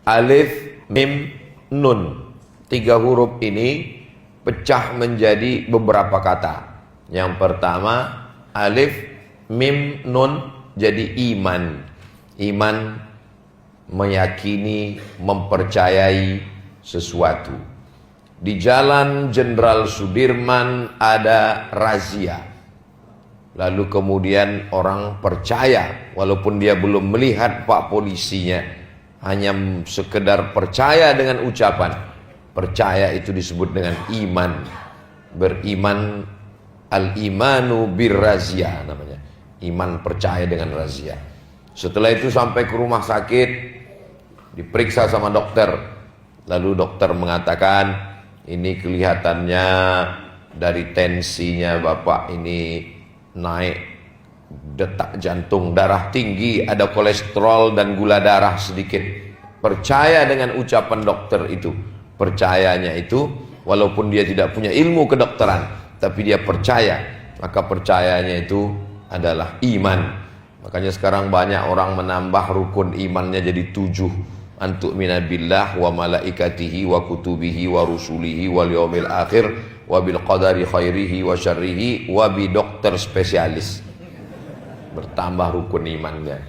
Alif, mim, nun. 3 huruf ini pecah menjadi beberapa kata. Yang pertama, alif, mim, nun jadi iman. Iman meyakini, mempercayai sesuatu. Di Jalan Jenderal Sudirman ada razia. Lalu kemudian orang percaya, walaupun dia belum melihat pak polisinya, hanya sekedar percaya dengan ucapan. Percaya itu disebut dengan iman. Beriman, al-imanu birrazia namanya. Iman percaya dengan razia. Setelah itu sampai ke rumah sakit, diperiksa sama dokter. Lalu dokter mengatakan, ini kelihatannya dari tensinya bapak ini naik, detak jantung, darah tinggi, ada kolesterol dan gula darah sedikit. Percaya dengan ucapan dokter itu. Percayanya itu, walaupun dia tidak punya ilmu kedokteran, tapi dia percaya, maka percayanya itu adalah iman. Makanya sekarang banyak orang menambah rukun imannya jadi 7. Antu'mina billah wa malaikatihi wa kutubihi wa rusulihi wal yaumil akhir wa bil qadari khairihi wa syarrihi wa bi dokter spesialis. Bertambah rukun imannya.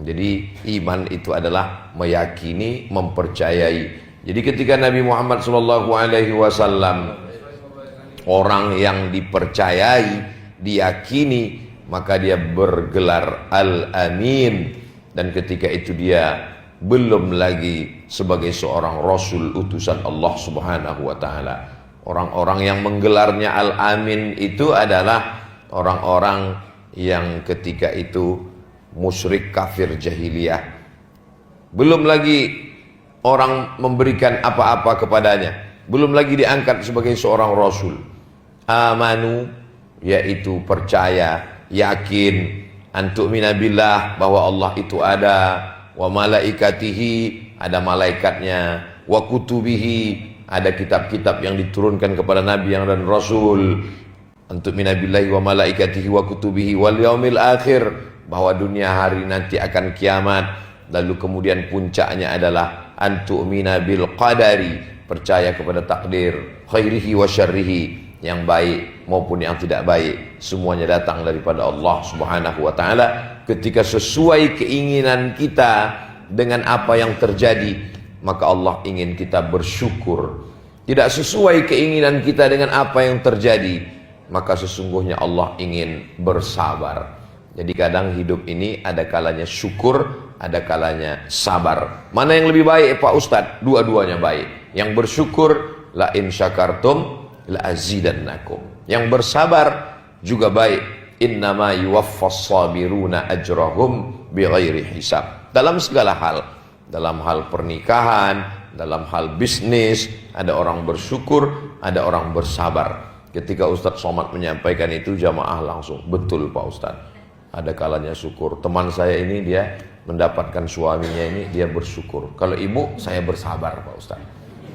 Jadi iman itu adalah meyakini, mempercayai. Jadi ketika Nabi Muhammad SAW orang yang dipercayai, diyakini, maka dia bergelar Al-Amin. Dan ketika itu dia belum lagi sebagai seorang Rasul utusan Allah Subhanahu wa ta'ala. Orang-orang yang menggelarnya Al-Amin itu adalah orang-orang yang ketika itu musyrik kafir jahiliyah. Belum lagi orang memberikan apa-apa kepadanya, belum lagi diangkat sebagai seorang Rasul. Amanu, yaitu percaya, yakin, antu'mina billah, bahwa Allah itu ada, wa malaikatihi, ada malaikatnya, wa kutubihi, ada kitab-kitab yang diturunkan kepada Nabi yang dan Rasul, antu'mina billahi wa malaikatihi wa kutubihi wal yaumil akhir, bahwa dunia hari nanti akan kiamat. Lalu kemudian puncaknya adalah antu'mina bil qadari, percaya kepada takdir, khairihi wa syarrihi, yang baik maupun yang tidak baik, semuanya datang daripada Allah Subhanahu wa ta'ala. Ketika sesuai keinginan kita dengan apa yang terjadi, maka Allah ingin kita bersyukur. Tidak sesuai keinginan kita dengan apa yang terjadi, maka sesungguhnya Allah ingin bersabar. Jadi kadang hidup ini ada kalanya syukur, ada kalanya sabar. Mana yang lebih baik Pak Ustadz? Dua-duanya baik. Yang bersyukur, la in syakartum la azidannakum. Yang bersabar juga baik. Innama yuwaffas sabiruna ajrahum bighairi hisab. Dalam segala hal, dalam hal pernikahan, dalam hal bisnis, ada orang bersyukur, ada orang bersabar. Ketika Ustadz Somad menyampaikan itu, jamaah langsung, betul Pak Ustadz. Ada kalanya syukur. Teman saya ini dia mendapatkan suaminya ini, dia bersyukur. Kalau ibu, saya bersabar Pak Ustaz.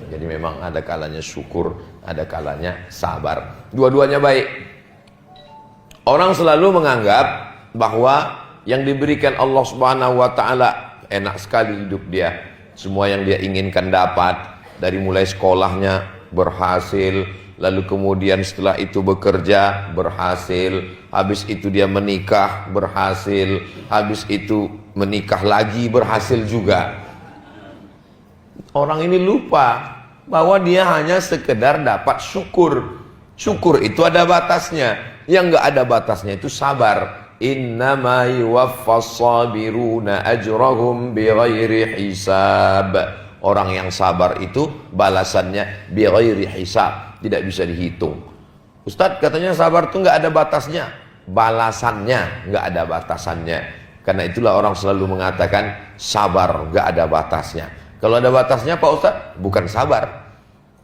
Jadi memang ada kalanya syukur, ada kalanya sabar. Dua-duanya baik. Orang selalu menganggap bahwa yang diberikan Allah Subhanahu wa ta'ala enak sekali hidup dia. Semua yang dia inginkan dapat. Dari mulai sekolahnya berhasil, lalu kemudian setelah itu bekerja berhasil, habis itu dia menikah berhasil, habis itu menikah lagi berhasil juga. Orang ini lupa bahwa dia hanya sekedar dapat syukur. Syukur itu ada batasnya. Yang enggak ada batasnya itu sabar. Innama yuwaffas sabiruna ajrahum bighairi hisab. Orang yang sabar itu balasannya bighairi hisab, tidak bisa dihitung. Ustadz katanya sabar itu nggak ada batasnya. Balasannya nggak ada batasannya. Karena itulah orang selalu mengatakan sabar nggak ada batasnya. Kalau ada batasnya Pak Ustadz, bukan sabar.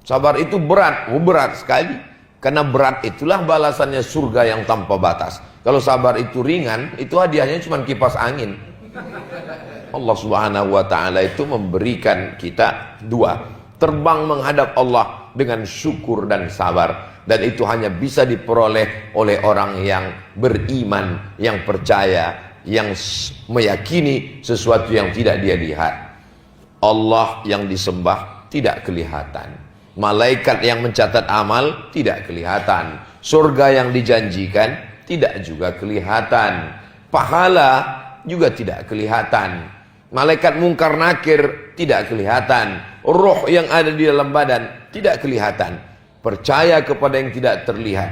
Sabar itu berat, berat sekali. Karena berat itulah balasannya surga yang tanpa batas. Kalau sabar itu ringan, itu hadiahnya cuma kipas angin. Allah Subhanahu wa ta'ala itu memberikan kita dua. Terbang menghadap Allah dengan syukur dan sabar. Dan itu hanya bisa diperoleh oleh orang yang beriman, yang percaya, yang meyakini sesuatu yang tidak dia lihat. Allah yang disembah tidak kelihatan. Malaikat yang mencatat amal tidak kelihatan. Surga yang dijanjikan tidak juga kelihatan. Pahala juga tidak kelihatan. Malaikat mungkar nakir tidak kelihatan. Roh yang ada di dalam badan tidak kelihatan. Percaya kepada yang tidak terlihat.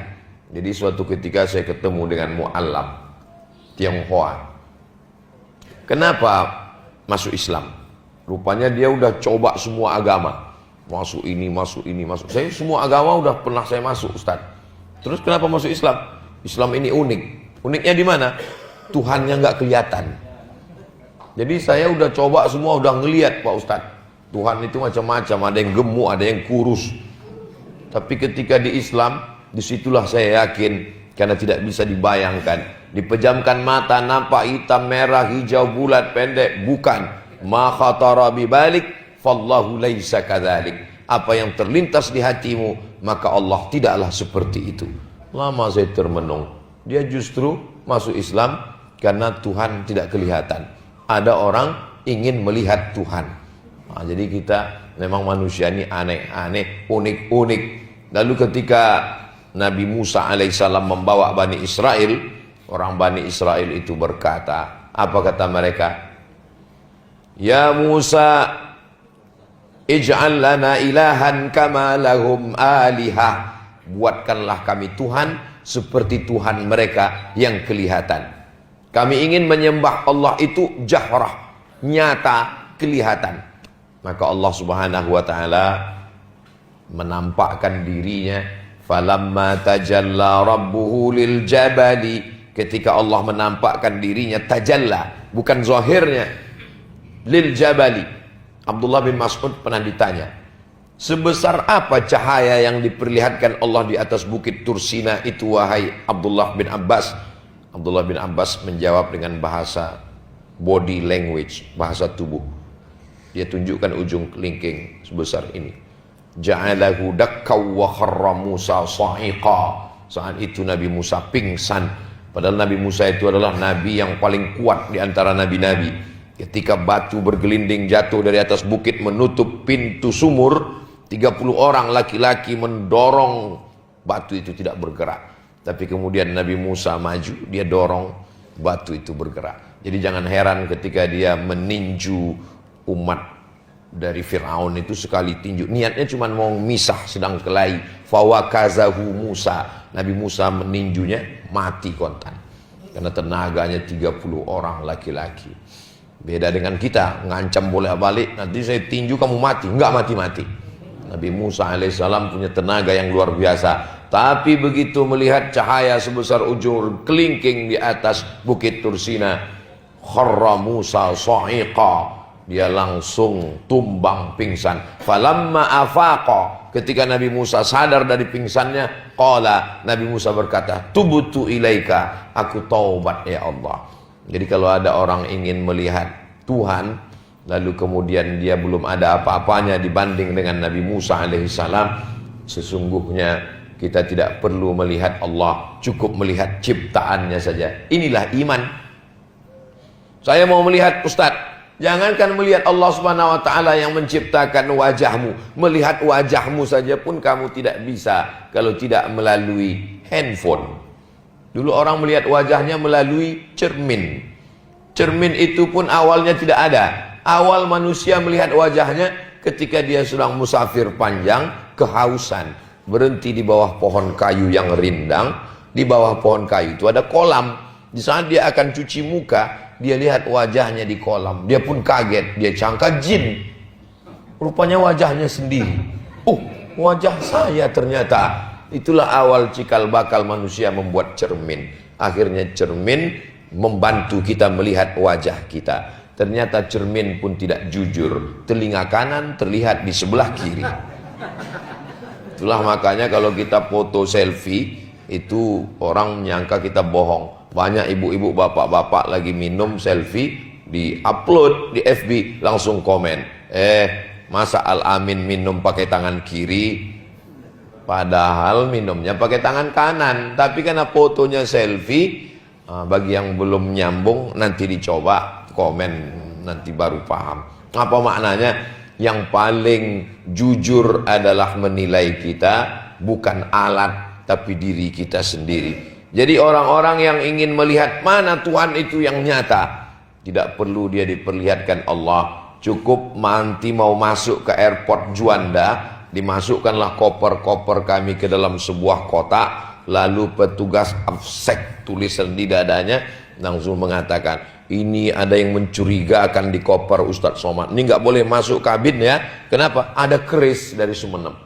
Jadi suatu ketika saya ketemu dengan mu'allam Tionghoa. Kenapa masuk Islam? Rupanya dia udah coba semua agama. Masuk ini, masuk ini, masuk. Saya semua agama udah pernah saya masuk, Ustaz. Terus kenapa masuk Islam? Islam ini unik. Uniknya di mana? Tuhannya nggak kelihatan. Jadi saya udah coba semua, udah ngelihat Pak Ustaz. Tuhan itu macam-macam, ada yang gemuk, ada yang kurus. Tapi ketika di Islam, disitulah saya yakin, karena tidak bisa dibayangkan. Dipejamkan mata, nampak hitam, merah, hijau, bulat, pendek, bukan. Ma khatara bibalik fallahu laisa kadzalik. Apa yang terlintas di hatimu, maka Allah tidaklah seperti itu. Lama saya termenung. Dia justru masuk Islam karena Tuhan tidak kelihatan. Ada orang ingin melihat Tuhan. Nah, jadi kita memang manusia ini aneh-aneh, unik-unik. Lalu ketika Nabi Musa alaihissalam membawa Bani Israel, orang Bani Israel itu berkata, apa kata mereka? Ya Musa, ij'al lana ilahan kama lahum alihah. Buatkanlah kami Tuhan seperti Tuhan mereka yang kelihatan. Kami ingin menyembah Allah itu jahrah, nyata, kelihatan. Maka Allah Subhanahu wa taala menampakkan dirinya. Falamma tajalla rabbuhu lil jabali. Ketika Allah menampakkan dirinya, tajalla, bukan zahirnya, lil jabali. Abdullah bin Mas'ud pernah ditanya, sebesar apa cahaya yang diperlihatkan Allah di atas bukit Tursina itu wahai Abdullah bin Abbas? Abdullah bin Abbas menjawab dengan bahasa body language, bahasa tubuh. Dia tunjukkan ujung kelingking sebesar ini. Ja'alahu dakkaw wa kharra Musa sa'iqa. Saat itu Nabi Musa pingsan. Padahal Nabi Musa itu adalah nabi yang paling kuat di antara nabi-nabi. Ketika batu bergelinding jatuh dari atas bukit menutup pintu sumur, 30 orang laki-laki mendorong batu itu tidak bergerak. Tapi kemudian Nabi Musa maju, dia dorong batu itu bergerak. Jadi jangan heran ketika dia meninju umat dari Fir'aun itu sekali tinju. Niatnya cuma mau misah sedang kelahi. Fawakazahu Musa. Nabi Musa meninjunya mati kontan. Karena tenaganya 30 orang laki-laki. Beda dengan kita, ngancam bolak-balik, nanti saya tinju kamu mati. Enggak mati-mati. Nabi Musa alaihissalam punya tenaga yang luar biasa. Tapi begitu melihat cahaya sebesar ujung kelingking di atas bukit Tursina, kharra Musa sa'iqa. Dia langsung tumbang pingsan. Falamma afaqa. Ketika Nabi Musa sadar dari pingsannya, qala, Nabi Musa berkata, tubtu ilaika, aku taubat ya Allah. Jadi kalau ada orang ingin melihat Tuhan, lalu kemudian dia belum ada apa-apanya dibanding dengan Nabi Musa alaihissalam, sesungguhnya kita tidak perlu melihat Allah, cukup melihat ciptaannya saja. Inilah iman. Saya mau melihat Ustadz, jangankan melihat Allah Subhanahu wa taala yang menciptakan wajahmu, melihat wajahmu saja pun kamu tidak bisa kalau tidak melalui handphone. Dulu orang melihat wajahnya melalui cermin. Cermin itu pun awalnya tidak ada. Awal manusia melihat wajahnya ketika dia sedang musafir panjang, kehausan, berhenti di bawah pohon kayu yang rindang. Di bawah pohon kayu itu ada kolam. Di saat dia akan cuci muka, dia lihat wajahnya di kolam. Dia pun kaget, dia sangka jin. Rupanya wajahnya sendiri. Wajah saya ternyata. Itulah awal cikal bakal manusia membuat cermin. Akhirnya cermin membantu kita melihat wajah kita. Ternyata cermin pun tidak jujur. Telinga kanan terlihat di sebelah kiri. Itulah makanya kalau kita foto selfie, itu orang menyangka kita bohong. Banyak ibu-ibu, bapak-bapak lagi minum selfie, di-upload di FB, langsung komen. Masa Al-Amin minum pakai tangan kiri? Padahal minumnya pakai tangan kanan. Tapi karena fotonya selfie, bagi yang belum nyambung nanti dicoba komen, nanti baru paham. Apa maknanya? Yang paling jujur adalah menilai kita, bukan alat, tapi diri kita sendiri. Jadi orang-orang yang ingin melihat mana Tuhan itu yang nyata, tidak perlu dia diperlihatkan Allah. Cukup nanti mau masuk ke airport Juanda, dimasukkanlah koper-koper kami ke dalam sebuah kotak, lalu petugas afsek tulisan di dadanya langsung mengatakan, ini ada yang mencurigakan di koper Ustadz Somad, ini nggak boleh masuk kabin ya. Kenapa? Ada keris dari Sumeneb.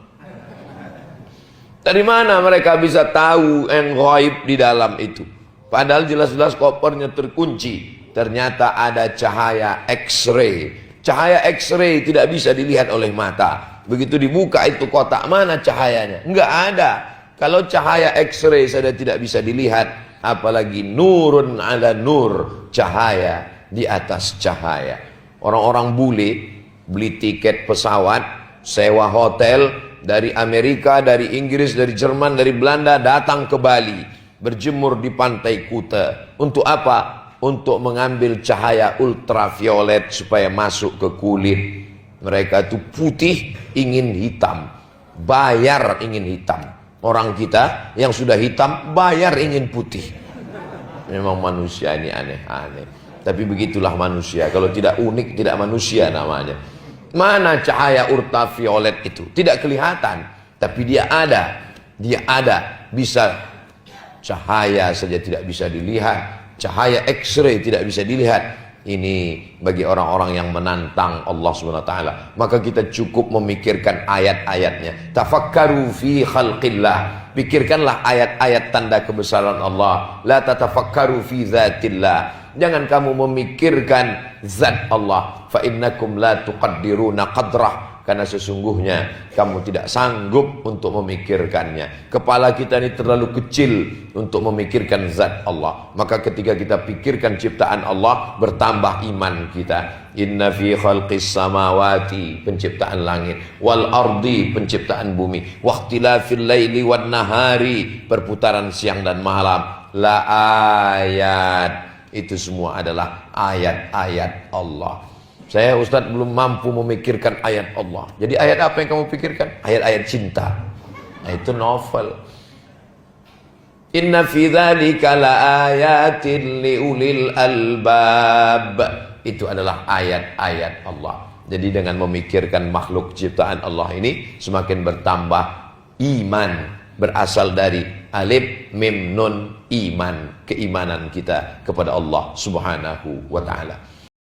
Dari mana mereka bisa tahu yang gaib di dalam itu? Padahal jelas-jelas kopernya terkunci. Ternyata ada cahaya X-ray. Cahaya X-ray tidak bisa dilihat oleh mata. Begitu dibuka itu kotak, mana cahayanya? Enggak ada. Kalau cahaya X-ray saja tidak bisa dilihat, apalagi nurun ala nur, cahaya di atas cahaya. Orang-orang bule beli tiket pesawat, sewa hotel dari Amerika, dari Inggris, dari Jerman, dari Belanda, datang ke Bali, berjemur di pantai Kuta. Untuk apa? Untuk mengambil cahaya ultraviolet supaya masuk ke kulit. Mereka itu putih ingin hitam, bayar ingin hitam. Orang kita yang sudah hitam bayar ingin putih. Memang manusia ini aneh-aneh. Tapi begitulah manusia. Kalau tidak unik, tidak manusia namanya. Mana cahaya ultraviolet itu? Tidak kelihatan, tapi dia ada. Dia ada. Bisa cahaya saja tidak bisa dilihat. Cahaya X-ray tidak bisa dilihat. Ini bagi orang-orang yang menantang Allah SWT. Maka kita cukup memikirkan ayat-ayatnya. Tafakkaru fi khalqillah. Pikirkanlah ayat-ayat tanda kebesaran Allah. La tatafakkaru fi zatillah. Jangan kamu memikirkan zat Allah. Fa innakum la tuqaddiruna qadrah. Karena sesungguhnya kamu tidak sanggup untuk memikirkannya. Kepala kita ini terlalu kecil untuk memikirkan zat Allah. Maka ketika kita pikirkan ciptaan Allah, bertambah iman kita. Inna fi khalqis samawati, penciptaan langit, wal ardi, penciptaan bumi, waqtilafil laili wan nahari, perputaran siang dan malam, la ayat. Itu semua adalah ayat-ayat Allah. Saya Ustadz belum mampu memikirkan ayat Allah. Jadi ayat apa yang kamu pikirkan? Ayat-ayat cinta. Nah, itu novel. Inna fi dzalika laayatin liulil albab. Itu adalah ayat-ayat Allah. Jadi dengan memikirkan makhluk ciptaan Allah ini, semakin bertambah iman. Berasal dari alif mim nun, iman, keimanan kita kepada Allah Subhanahu wa ta'ala.